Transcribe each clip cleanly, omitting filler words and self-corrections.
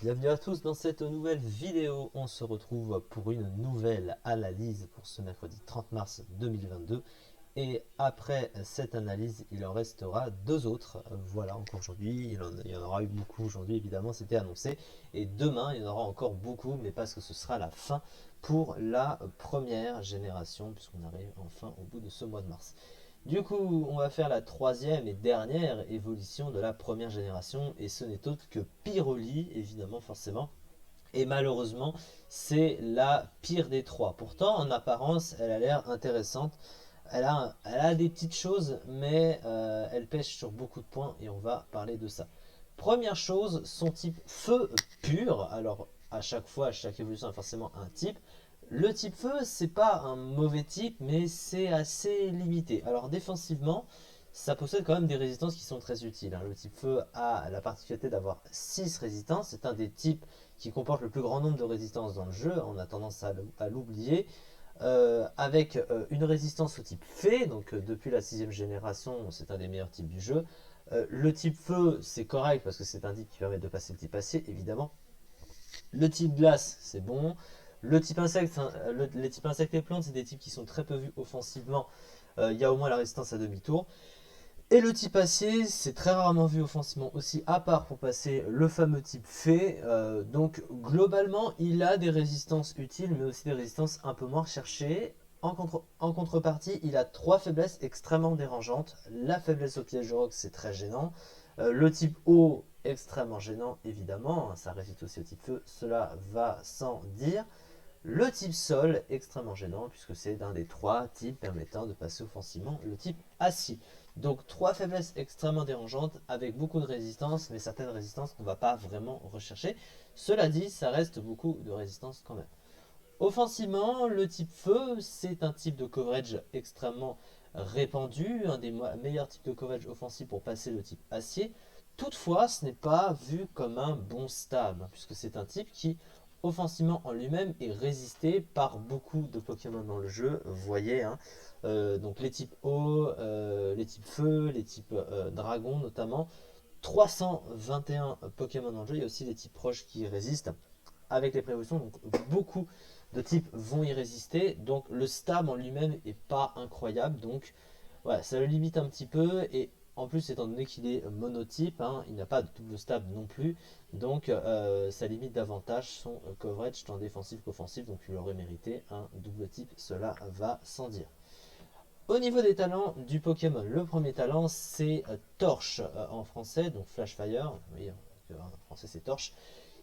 Bienvenue à tous dans cette nouvelle vidéo. On se retrouve pour une nouvelle analyse pour ce mercredi 30 mars 2022. Et après cette analyse, il en restera deux autres. Voilà, encore aujourd'hui, il y en aura eu beaucoup aujourd'hui, évidemment, c'était annoncé. Et demain, il y en aura encore beaucoup, mais parce que ce sera la fin pour la première génération, puisqu'on arrive enfin au bout de ce mois de mars. Du coup, on va faire la troisième et dernière évolution de la première génération, et ce n'est autre que Pyroli, évidemment, forcément. Et malheureusement, c'est la pire des trois. Pourtant, en apparence, elle a l'air intéressante. Elle a des petites choses, mais elle pêche sur beaucoup de points, et on va parler de ça. Première chose, son type feu pur. Alors, à chaque fois, à chaque évolution, il y a forcément un type. Le type feu, c'est pas un mauvais type, mais c'est assez limité. Alors défensivement, ça possède quand même des résistances qui sont très utiles, hein. Le type feu a la particularité d'avoir 6 résistances. C'est un des types qui comporte le plus grand nombre de résistances dans le jeu. On a tendance à l'oublier. Avec une résistance au type fée, donc depuis la 6ème génération, c'est un des meilleurs types du jeu. Le type feu, c'est correct parce que c'est un type qui permet de passer le type acier, évidemment. Le type glace, c'est bon. Le type insecte, les types insectes et plantes, c'est des types qui sont très peu vus offensivement. Il y a au moins la résistance à demi-tour. Et le type acier, c'est très rarement vu offensivement aussi, à part pour passer le fameux type fée. Donc globalement, il a des résistances utiles, mais aussi des résistances un peu moins recherchées. En contrepartie, il a trois faiblesses extrêmement dérangeantes. La faiblesse au piège de roc, c'est très gênant. Le type eau, extrêmement gênant, évidemment. Ça résiste aussi au type feu, cela va sans dire. Le type sol, extrêmement gênant, puisque c'est l'un des trois types permettant de passer offensivement le type acier. Donc trois faiblesses extrêmement dérangeantes avec beaucoup de résistance, mais certaines résistances qu'on ne va pas vraiment rechercher. Cela dit, ça reste beaucoup de résistance quand même. Offensivement, le type feu, c'est un type de coverage extrêmement répandu, un des meilleurs types de coverage offensif pour passer le type acier. Toutefois, ce n'est pas vu comme un bon stab, puisque c'est un type qui, offensivement en lui-même, est résisté par beaucoup de Pokémon dans le jeu. Vous voyez, hein. Donc les types eau, les types feu, les types dragon notamment. 321 Pokémon dans le jeu, il y a aussi des types proches qui résistent avec les prévolutions, donc beaucoup de types vont y résister. Donc le stab en lui-même est pas incroyable, donc voilà, ça le limite un petit peu. Et en plus, étant donné qu'il est monotype, hein, il n'a pas de double stab non plus, donc ça limite davantage son coverage tant défensif qu'offensif, donc il aurait mérité un double type, cela va sans dire. Au niveau des talents du Pokémon, le premier talent c'est Torche en français, donc Flash Fire, oui, en français c'est Torche,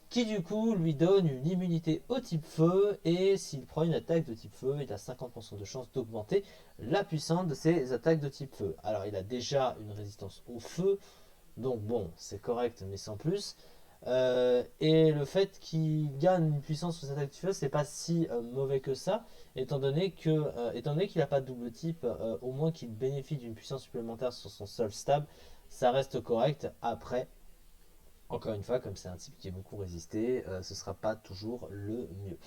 qui du coup lui donne une immunité au type feu, et s'il prend une attaque de type feu, il a 50% de chance d'augmenter la puissance de ses attaques de type feu. Alors il a déjà une résistance au feu, donc bon, c'est correct mais sans plus. Et le fait qu'il gagne une puissance sur ses attaques de feu, c'est pas si mauvais que ça, étant donné qu'il n'a pas de double type, au moins qu'il bénéficie d'une puissance supplémentaire sur son seul stab, ça reste correct. Après, encore une fois, comme c'est un type qui est beaucoup résisté, ce ne sera pas toujours le mieux.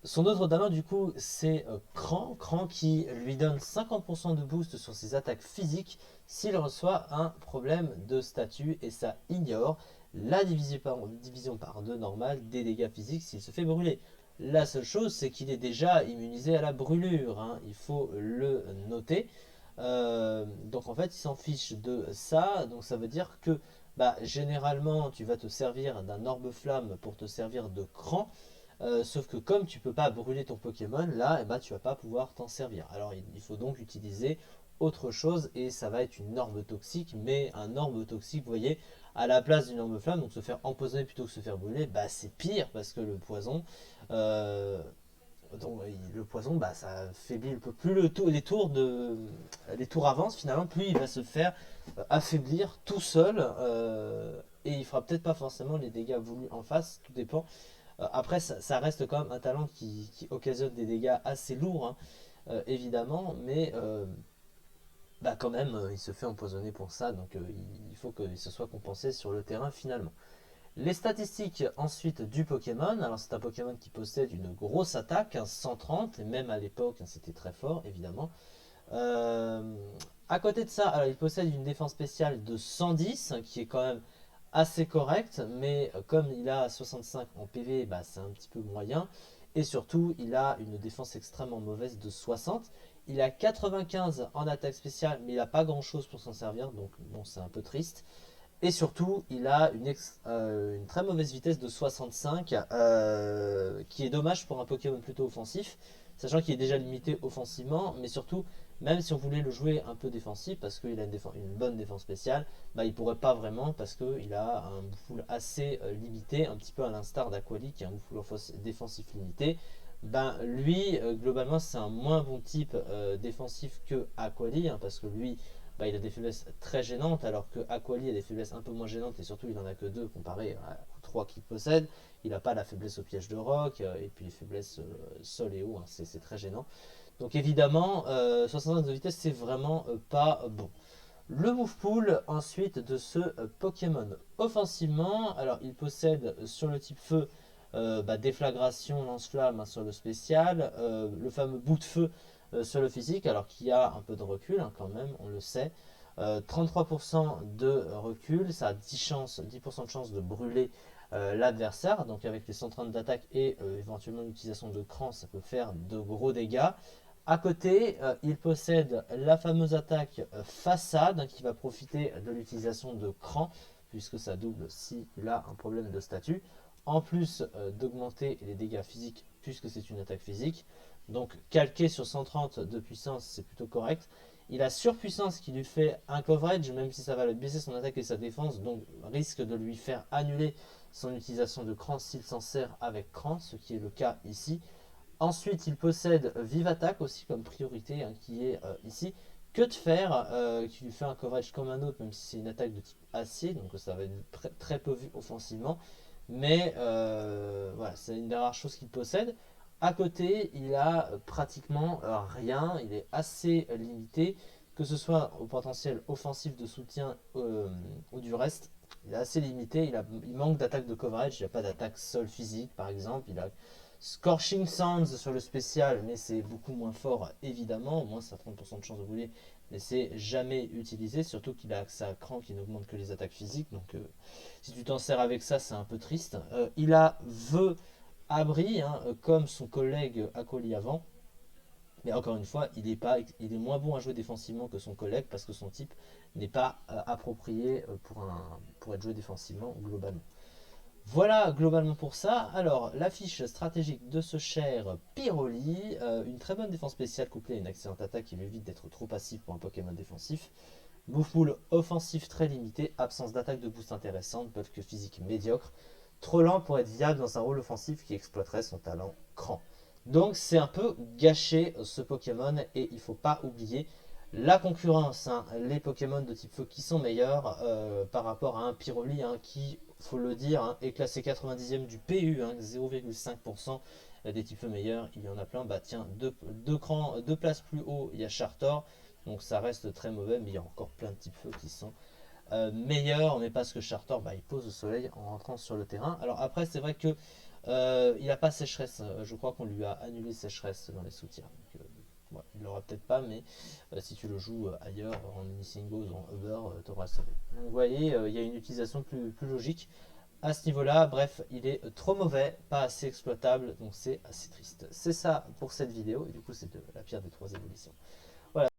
Son autre talent du coup c'est Cran qui lui donne 50% de boost sur ses attaques physiques s'il reçoit un problème de statut, et ça ignore la division par 2 normale des dégâts physiques s'il se fait brûler. La seule chose, c'est qu'il est déjà immunisé à la brûlure, hein, il faut le noter. Donc en fait il s'en fiche de ça, donc ça veut dire que généralement tu vas te servir d'un orbe flamme pour te servir de cran. Sauf que comme tu peux pas brûler ton Pokémon, là, tu vas pas pouvoir t'en servir. Alors il faut donc utiliser autre chose, et ça va être une orbe toxique, mais un orbe toxique, vous voyez, à la place d'une orbe flamme, donc se faire empoisonner plutôt que se faire brûler, c'est pire parce que le poison, euh, le poison, ça faiblit un peu. Plus les tours avancent finalement, plus il va se faire affaiblir tout seul, et il fera peut-être pas forcément les dégâts voulus en face, tout dépend. Après, ça reste quand même un talent qui occasionne des dégâts assez lourds, hein, évidemment, mais quand même, il se fait empoisonner pour ça, donc il faut que ce soit compensé sur le terrain finalement. Les statistiques ensuite du Pokémon, alors c'est un Pokémon qui possède une grosse attaque, hein, 130, et même à l'époque, hein, c'était très fort, évidemment. Euh, à côté de ça, alors, il possède une défense spéciale de 110, hein, qui est quand même assez correct, mais comme il a 65 en PV, bah, c'est un petit peu moyen. Et surtout, il a une défense extrêmement mauvaise de 60. Il a 95 en attaque spéciale, mais il n'a pas grand chose pour s'en servir, donc bon, c'est un peu triste. Et surtout, il a une très mauvaise vitesse de 65, qui est dommage pour un Pokémon plutôt offensif, sachant qu'il est déjà limité offensivement, mais surtout, même si on voulait le jouer un peu défensif, parce qu'il a une bonne défense spéciale, bah, il pourrait pas vraiment, parce qu'il a un bouffle assez limité, un petit peu à l'instar d'Aquali, qui a un bouffle défensif limité. Ben, lui, globalement, c'est un moins bon type défensif que Aquali, hein, parce que lui, bah, il a des faiblesses très gênantes, alors que Aquali a des faiblesses un peu moins gênantes, et surtout il en a que deux comparé aux trois qu'il possède. Il n'a pas la faiblesse au piège de roc, et puis les faiblesses sol et eau, hein, c'est très gênant. Donc évidemment, 65 de vitesse, c'est vraiment pas bon. Le move pool ensuite de ce Pokémon. Offensivement, alors il possède sur le type feu bah, déflagration, lance-flamme, hein, sur le spécial, le fameux bout de feu sur le physique, alors qu'il y a un peu de recul, hein, quand même, on le sait. 33% de recul, ça a 10% de chance de brûler l'adversaire, donc avec les 130 d'attaque et éventuellement l'utilisation de cran, ça peut faire de gros dégâts. À côté, il possède la fameuse attaque façade, hein, qui va profiter de l'utilisation de cran, puisque ça double s'il a un problème de statut, en plus d'augmenter les dégâts physiques, puisque c'est une attaque physique. Donc calqué sur 130 de puissance, c'est plutôt correct. Il a surpuissance qui lui fait un coverage, même si ça va le baisser son attaque et sa défense, donc risque de lui faire annuler son utilisation de cran s'il s'en sert avec cran, ce qui est le cas ici. Ensuite, il possède Vive Attaque aussi comme priorité, hein, qui est ici. Que de faire, qui lui fait un coverage comme un autre, même si c'est une attaque de type acier, donc ça va être très peu vu offensivement. Mais voilà, c'est une des rares choses qu'il possède. À côté, il a pratiquement rien, il est assez limité, que ce soit au potentiel offensif de soutien ou du reste. Il est assez limité, il manque d'attaque de coverage, il n'a pas d'attaque sol physique par exemple, il a Scorching Sands sur le spécial, mais c'est beaucoup moins fort évidemment, au moins ça a 30% de chance de brûler, mais c'est jamais utilisé, surtout qu'il a accès à cran qui n'augmente que les attaques physiques, donc si tu t'en sers avec ça, c'est un peu triste. Il a Vœu Abri, hein, comme son collègue Akoli avant, mais encore une fois, il est moins bon à jouer défensivement que son collègue parce que son type n'est pas approprié pour être joué défensivement globalement. Voilà globalement pour ça. Alors, la fiche stratégique de ce cher Pyroli, une très bonne défense spéciale couplée à une excellente attaque qui lui évite d'être trop passif pour un Pokémon défensif. Move pool offensif très limité, absence d'attaque de boost intéressante, buff que physique médiocre. Trop lent pour être viable dans un rôle offensif qui exploiterait son talent cran. Donc c'est un peu gâché ce Pokémon et il ne faut pas oublier la concurrence, hein, les Pokémon de type feu qui sont meilleurs par rapport à un Pyroli, hein, qui, faut le dire, hein, est classé 90e du PU, hein, 0,5% des types feu meilleurs. Il y en a plein, bah tiens, deux places plus haut, il y a Chartor, donc ça reste très mauvais, mais il y a encore plein de types feu qui sont meilleur, mais parce que Charter, bah, il pose le soleil en rentrant sur le terrain. Alors après, c'est vrai que il n'a pas sécheresse. Je crois qu'on lui a annulé sécheresse dans les soutiens. Donc, ouais, il l'aura peut-être pas, mais si tu le joues ailleurs, en mini-singles, en Uber, tu auras le soleil. Donc vous voyez, il y a une utilisation plus logique à ce niveau-là. Bref, il est trop mauvais, pas assez exploitable, donc c'est assez triste. C'est ça pour cette vidéo, et du coup, c'est la pire des trois évolutions. Voilà.